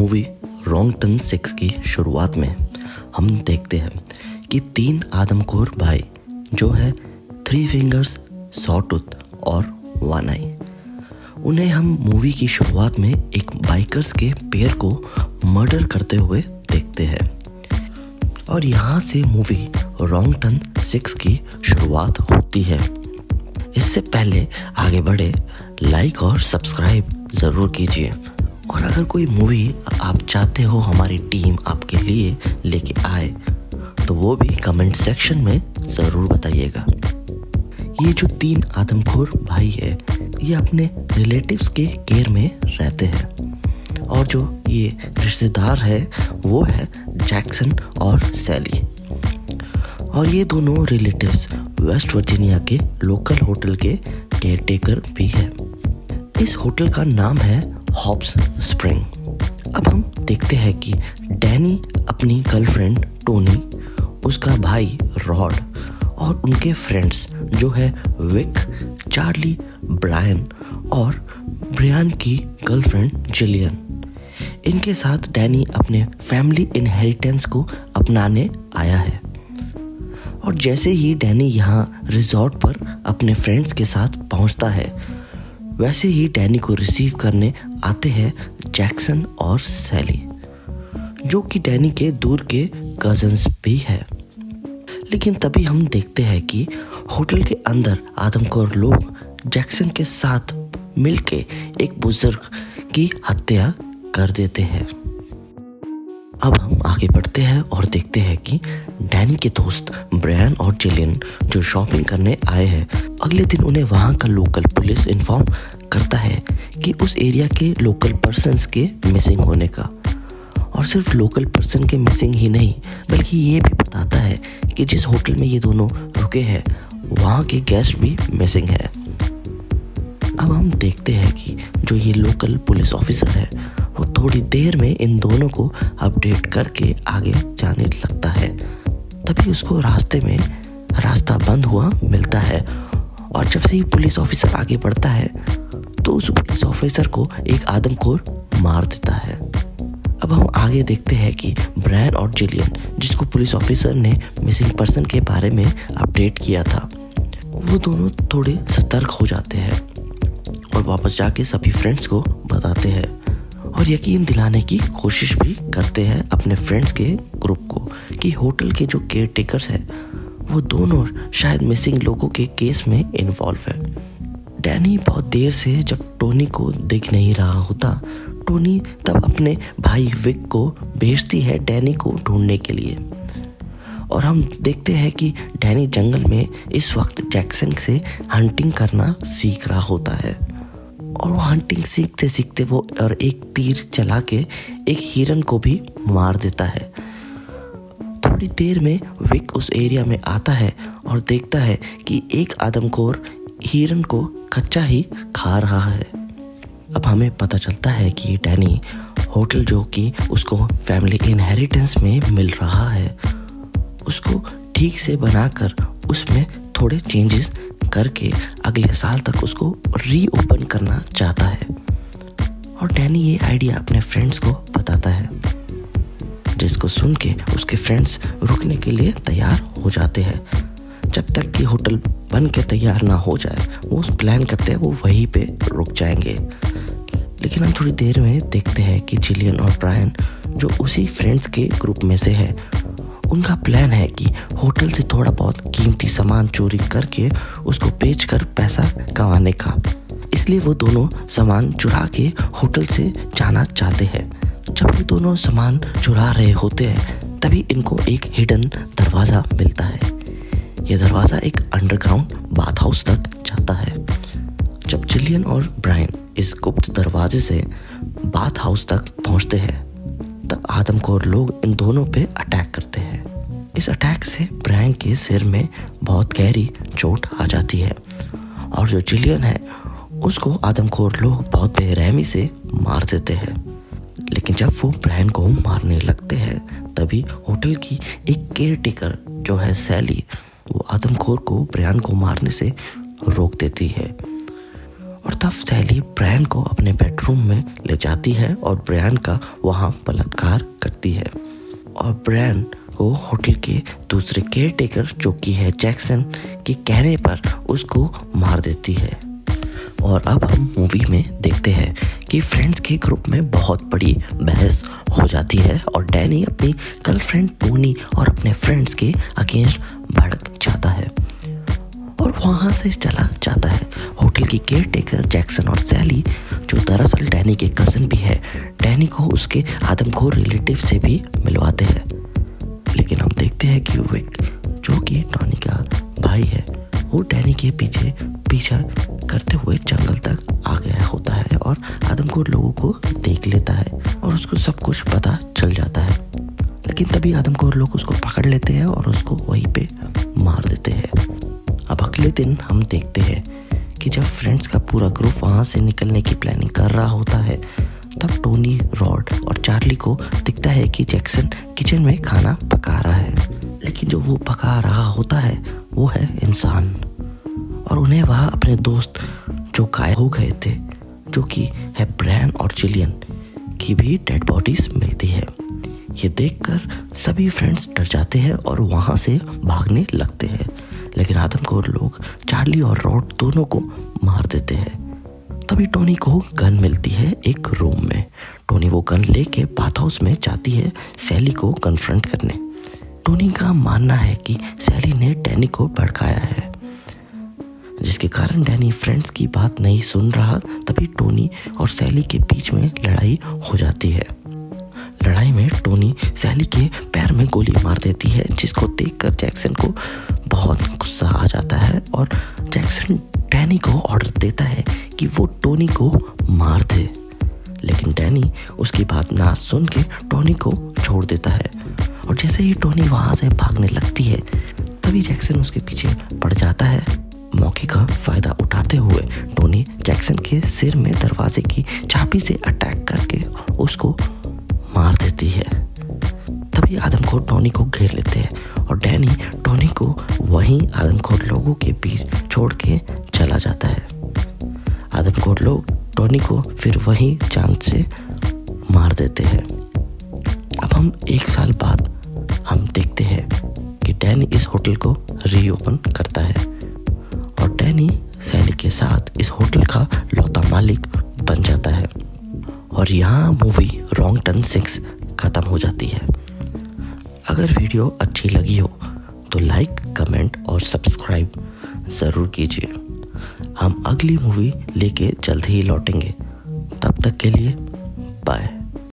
Movie wrong turn 6 की शुरुआत में हम देखते हैं कि 3 आदमखोर भाई जो है 3 फिंगर्स, सॉटूथ और वन आई, उन्हें हम मूवी की शुरुआत में एक बाइकर्स के पेयर को मर्डर करते हुए देखते हैं। और यहाँ से मूवी रॉन्ग टर्न 6 की शुरुआत होती है। इससे पहले आगे बढ़े लाइक और सब्सक्राइब ज़रूर कीजिए। और अगर कोई मूवी आप चाहते हो हमारी टीम आपके लिए लेके आए तो वो भी कमेंट सेक्शन में ज़रूर बताइएगा। ये जो 3 आदमखोर भाई है ये अपने रिलेटिव्स के केयर में रहते हैं और जो ये रिश्तेदार है वो है जैक्सन और सैली। और ये दोनों रिलेटिव्स वेस्ट वर्जीनिया के लोकल होटल के केयरटेकर भी है। इस होटल का नाम है हॉप्स स्प्रिंग। अब हम देखते हैं कि डैनी अपनी गर्लफ्रेंड टोनी, उसका भाई रॉड और उनके फ्रेंड्स जो है विक, चार्ली, ब्रायन और ब्रियान की गर्लफ्रेंड जिलियन, इनके साथ डैनी अपने फैमिली इनहेरिटेंस को अपनाने आया है। और जैसे ही डैनी यहाँ रिजॉर्ट पर अपने फ्रेंड्स के साथ पहुँचता है वैसे ही डैनी को रिसीव करने आते हैं जैक्सन और सैली, जो कि डैनी के दूर के कजन्स भी है। लेकिन तभी हम देखते हैं कि होटल के अंदर आदमखोर लोग जैक्सन के साथ मिलके एक बुजुर्ग की हत्या कर देते हैं। अब हम आगे बढ़ते हैं और देखते हैं कि डैनी के दोस्त ब्रायन और जिलियन जो शॉपिंग करने आए हैं, अगले दिन उन्हें वहाँ का लोकल पुलिस इन्फॉर्म करता है कि उस एरिया के लोकल पर्सन्स के मिसिंग होने का। और सिर्फ लोकल पर्सन के मिसिंग ही नहीं बल्कि ये भी बताता है कि जिस होटल में ये दोनों रुके हैं वहाँ के गेस्ट भी मिसिंग है। अब हम देखते हैं कि जो ये लोकल पुलिस ऑफिसर है वो थोड़ी देर में इन दोनों को अपडेट करके आगे जाने लगता है। तभी उसको रास्ते में रास्ता बंद हुआ मिलता है और जब से ही पुलिस ऑफिसर आगे बढ़ता है तो उस पुलिस ऑफिसर को एक आदमखोर मार देता है। अब हम आगे देखते हैं कि ब्रायन और जिलियन, जिसको पुलिस ऑफिसर ने मिसिंग पर्सन के बारे में अपडेट किया था, वो दोनों थोड़े सतर्क हो जाते हैं और वापस जाके सभी फ्रेंड्स को बताते हैं और यकीन दिलाने की कोशिश भी करते हैं अपने फ्रेंड्स के ग्रुप को कि होटल के जो केयर टेकर्स हैं वो दोनों शायद मिसिंग लोगों के केस में इन्वॉल्व है। डैनी बहुत देर से जब टोनी को दिख नहीं रहा होता, टोनी तब अपने भाई विक को भेजती है डैनी को ढूंढने के लिए। और हम देखते हैं कि डैनी जंगल में इस वक्त जैक्सन से हंटिंग करना सीख रहा होता है और वो हंटिंग सीखते सीखते वो और एक तीर चला के एक हिरन को भी मार देता है। थोड़ी देर में विक उस एरिया में आता है और देखता है कि एक आदमखोर हिरन को कच्चा ही खा रहा है। अब हमें पता चलता है कि डैनी होटल जो कि उसको फैमिली इनहेरिटेंस में मिल रहा है उसको ठीक से बनाकर उसमें थोड़े चेंजेस करके अगले साल तक उसको रीओपन करना चाहता है। और डैनी ये आइडिया अपने फ्रेंड्स को बताता है, जिसको सुन के उसके फ्रेंड्स रुकने के लिए तैयार हो जाते हैं। जब तक कि होटल बन के तैयार ना हो जाए वो प्लान करते हैं वो वहीं पे रुक जाएंगे। लेकिन हम थोड़ी देर में देखते हैं कि जिलियन और ब्रायन जो उसी फ्रेंड्स के ग्रुप में से है, उनका प्लान है कि होटल से थोड़ा बहुत कीमती सामान चोरी करके उसको बेचकर पैसा कमाने का। इसलिए वो दोनों सामान चुरा के होटल से जाना चाहते हैं। जब ये दोनों सामान चुरा रहे होते हैं तभी इनको एक हिडन दरवाज़ा मिलता है। यह दरवाज़ा एक अंडरग्राउंड बाथ हाउस तक जाता है। जब जिलियन और ब्रायन इस गुप्त दरवाजे से बाथ हाउस तक पहुंचते हैं तब आदमखोर लोग इन दोनों पे अटैक करते हैं। इस अटैक से ब्रायन के सिर में बहुत गहरी चोट आ जाती है और जो जिलियन है उसको आदमखोर लोग बहुत बेरहमी से मार देते हैं। लेकिन जब वो ब्रायन को मारने लगते हैं तभी होटल की एक केयर टेकर जो है सैली, वो आदमखोर को ब्रायन को मारने से रोक देती है। और तब सैली ब्रायन को अपने बेडरूम में ले जाती है और ब्रायन का वहाँ बलात्कार करती है और ब्रायन को होटल के दूसरे केयर टेकर जो कि है जैक्सन के कहने पर उसको मार देती है। और अब हम मूवी में देखते हैं कि फ्रेंड्स के ग्रुप में बहुत बड़ी बहस हो जाती है और डैनी अपनी गर्लफ्रेंड टोनी और अपने फ्रेंड्स के अगेंस्ट भड़क जाता है और वहाँ से चला जाता है। होटल की केयर टेकर जैक्सन और सैली जो दरअसल डैनी के कज़न भी है, डैनी को उसके आदमखोर रिलेटिव से भी मिलवाते हैं। लेकिन हम देखते हैं कि विक जो कि टॉनी का भाई है वो डैनी के पीछा करते हुए जंगल तक आ गया होता है और आदमखोर लोगों को देख लेता है और उसको सब कुछ पता चल जाता है। लेकिन तभी आदमखोर लोग उसको पकड़ लेते हैं और उसको वहीं पे मार देते हैं। अब अगले दिन हम देखते हैं कि जब फ्रेंड्स का पूरा ग्रुप वहाँ से निकलने की प्लानिंग कर रहा होता है तब टोनी, रॉड और चार्ली को दिखता है कि जैक्सन किचन में खाना पका रहा है। लेकिन जो वो पका रहा होता है वो है इंसान और उन्हें वहाँ अपने दोस्त जो गायब हो गए थे जो कि है ब्रायन और जिलियन की भी डेड बॉडीज मिलती है। ये देखकर सभी फ्रेंड्स डर जाते हैं और वहाँ से भागने लगते हैं। लेकिन आदमखोर लोग चार्ली और रॉड दोनों को मार देते हैं। तभी टोनी को गन मिलती है एक रूम में। टोनी वो गन लेके बाथ हाउस में जाती है सैली को कन्फ्रंट करने। टोनी का मानना है कि सैली ने डैनी को भड़काया है जिसके कारण डैनी फ्रेंड्स की बात नहीं सुन रहा। तभी टोनी और सैली के बीच में लड़ाई हो जाती है। लड़ाई में टोनी सैली के पैर में गोली मार देती है जिसको देखकर जैक्सन को बहुत गुस्सा आ जाता है और जैक्सन डैनी को ऑर्डर देता है कि वो टोनी को मार दे। लेकिन डैनी उसकी बात ना सुन के टोनी को छोड़ देता है और जैसे ही टोनी वहाँ से भागने लगती है तभी जैक्सन उसके पीछे पड़ जाता है। मौके का फायदा उठाते हुए टोनी जैक्सन के सिर में दरवाजे की चाबी से अटैक करके उसको मार देती है। तभी आदमखोर टोनी को घेर लेते हैं और डैनी टोनी को वहीं आदमखोर लोगों के बीच छोड़ के चला जाता है। आदमखोर लोग टोनी को फिर वहीं जान से मार देते हैं। अब हम 1 साल बाद हम देखते हैं कि डैनी इस होटल को रीओपन करता है और डैनी सैली के साथ इस होटल का लौता मालिक बन जाता है और यहाँ मूवी रॉन्ग टर्न 6 खत्म हो जाती है। अगर वीडियो अच्छी लगी हो तो लाइक, कमेंट और सब्सक्राइब ज़रूर कीजिए। हम अगली मूवी लेके जल्द ही लौटेंगे। तब तक के लिए बाय।